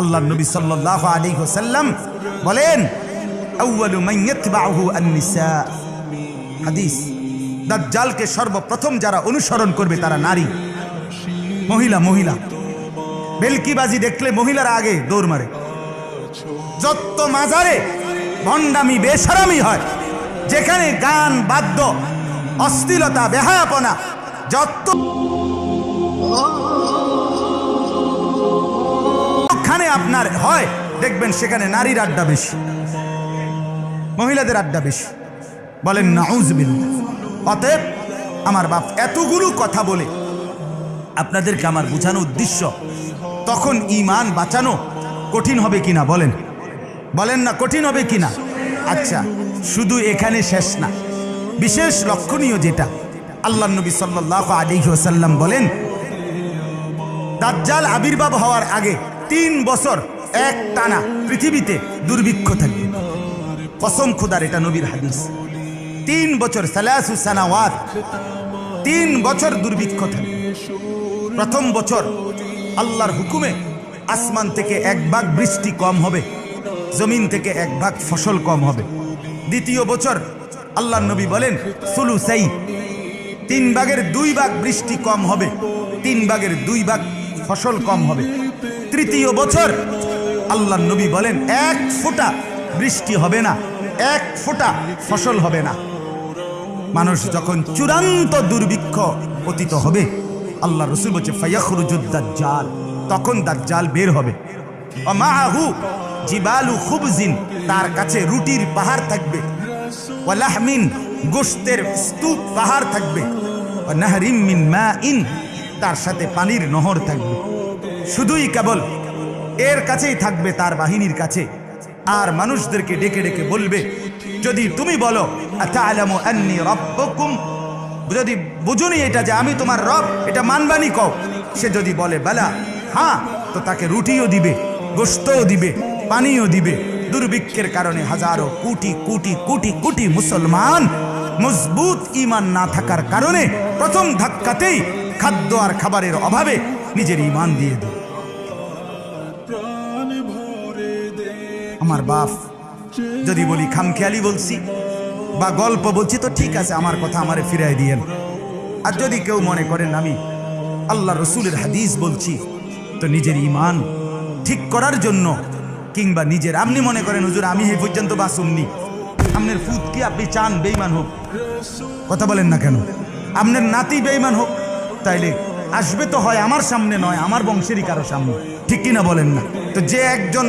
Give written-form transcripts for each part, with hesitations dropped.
আল্লাহর নবী সাল্লাল্লাহু আলাইহি ওয়াসাল্লাম বলেন আউয়ালু মান ইয়াতবাউহু আন-নিসা। হাদিস, দাজ্জালকে সর্বপ্রথম যারা অনুসরণ করবে তারা নারী, মহিলা। বেলকিবাজি দেখলে মহিলারা আগে দৌড় মারে। যত মাজারে ভণ্ডামি বেশারামি হয়, যেখানে গান বাদ্য অশ্লীলতা বেহায়াপনা যত আপনার হয় দেখবেন সেখানে নারীর আড্ডা বেশি, মহিলাদের আড্ডা বেশি। বলেন নাউযুবিল্লাহ। অতএব আমার বাপ এতগুলো কথা বলে আপনাদেরকে আমার বোঝানো উদ্দেশ্য, তখন ঈমান বাঁচানো কঠিন হবে কিনা বলেন না, কঠিন হবে কিনা? আচ্ছা, শুধু এখানে শেষ না, বিশেষ লক্ষণীয় যেটা আল্লাহর নবী সাল্লাল্লাহু আলাইহি ওয়াসাল্লাম বলেন দাজ্জাল আবির্ভাব হওয়ার আগে 3 বছর এক টানা পৃথিবীতে দুর্ভিক্ষ থাকবে। কসম খোদার, এটা নবীর হাদিস। 3 বছর, সালাসু সানাওয়াত, 3 বছর দুর্ভিক্ষ থাকবে। প্রথম বছর আল্লাহর হুকুমে আসমান থেকে 1 ভাগ বৃষ্টি কম হবে, জমিন থেকে 1 ভাগ ফসল কম হবে। দ্বিতীয় বছর আল্লাহর নবী বলেন সুলুসাই, 3 ভাগের 2 ভাগ বৃষ্টি কম হবে, 3 ভাগের 2 ভাগ ফসল কম হবে। তৃতীয় বছর আল্লাহর নবী বলেন 1 ফোঁটা বৃষ্টি হবে না, 1 ফোঁটা ফসল হবে না। মানুষ যখন চূড়ান্ত দুর্ভিক্ষ পতিত হবে, আল্লাহ রাসূল বলছে ফায়াখরুজুদ দাজ্জাল, তখন দাজ্জাল বের হবে। ওয়ামাহু জিবালু খুবজিন, তার কাছে রুটির পাহাড় থাকবে। ওয়ালাহমিন, গোশতের স্তূপ পাহাড় থাকবে। ওয়ানাহরিম মিন মাইন, তার সাথে পানির নহর থাকবে। শুধুই কেবল এর কাছেই থাকবে, তার বাহিনীর কাছে। আর মানুষদেরকে ডেকে ডেকে বলবে, যদি তুমি বলো আতা'লামু আন্নী রাব্বুকুম, যদি বুঝুনি এটা যে আমি তোমার রব, এটা মানবানি কও। সে যদি বলে বালা, হ্যাঁ, তো তাকে রুটিও দিবে, গোশতও দিবে, পানিও দিবে। দুর্ভিক্ষের কারণে হাজারো কোটি কোটি কোটি কোটি মুসলমান মজবুত ঈমান না থাকার কারণে প্রথম ধাক্কাতেই খাদ্য আর খাবারের অভাবে নিজের ঈমান দিয়ে দেয়। আমার বাপ, যদি বলি খামখেয়ালি বলছি বা গল্প বলছি তো ঠিক আছে, আমার কথা আমারে ফিরাই দিয়েন। আর যদি কেউ মনে করেন আমি আল্লাহ রসুলের হাদিস বলছি, তো নিজের ঈমান ঠিক করার জন্য, কিংবা নিজের আপনি মনে করেন হুজুর আমি এই পর্যন্ত বাসুমনি, আপনার ফুত কি আপনি চান বেঈমান হোক? কথা বলেন না কেন? আপনার নাতি বেঈমান হোক, তাইলে আসবে তো হয় আমার সামনে নয়, আমার বংশেরই কারো সামনে, ঠিক কিনা বলেন না? তো যে একজন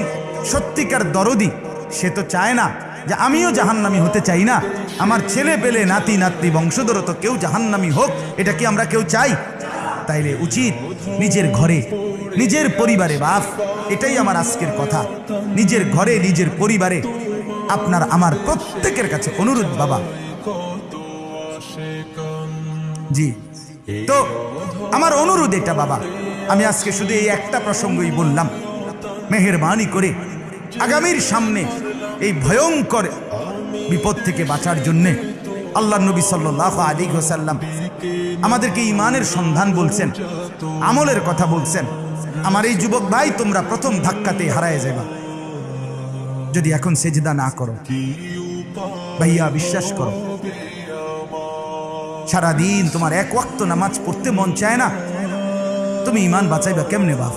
সত্যিকার দরদি, সে তো চায় না যে আমিও জাহান্নামী হতে চাই না, আমার ছেলে পেলে নাতি নাতনি বংশধর তো কেউ জাহান্নামী হোক, এটা কি আমরা কেউ চাই? তাইলে উচিত নিজের ঘরে, নিজের পরিবারে, বাপ এটাই আমার আজকের কথা, নিজের ঘরে নিজের পরিবারে আপনার আমার প্রত্যেকের কাছে অনুরোধ বাবা। জি, তো আমার অনুরোধ এটা বাবা, আমি আজকে শুধু এই একটা প্রসঙ্গই বললাম। মেহেরবানি করে আগামীর সামনে এই ভয়ঙ্কর বিপদ থেকে বাঁচার জন্যে আল্লাহর নবী সাল্লাল্লাহু আলাইহি ওয়াসাল্লাম আমাদেরকে ঈমানের সন্ধান বলছেন, আমলের কথা বলছেন। আমার এই যুবক ভাই, তোমরা প্রথম ধাক্কাতেই হারায় যাবা যদি এখন সেজদা না করো। ভাইয়া বিশ্বাস করো, সারাদিন তোমার 1 ওয়াক্ত নামাজ পড়তে মন চায় না, তুমি ঈমান বাঁচাইবা কেমনে বাপ?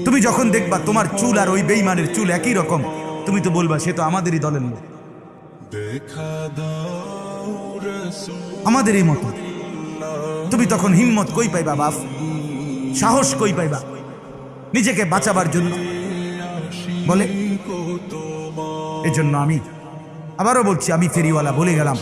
তুমি যখন দেখবা তোমার চুল আর ওই বেঈমানের চুল একই রকম, তুমি তো বলবা সে তো আমাদেরই দলের লোক, আমাদেরই মতো। তুমি তখন হিম্মত কই পাইবা বাপ? সাহস কই পাইবা নিজেকে বাঁচাবার জন্য? বলে এজন্য আমি আবারও বলছি, আমি ফেরিওয়ালা বলে গেলাম,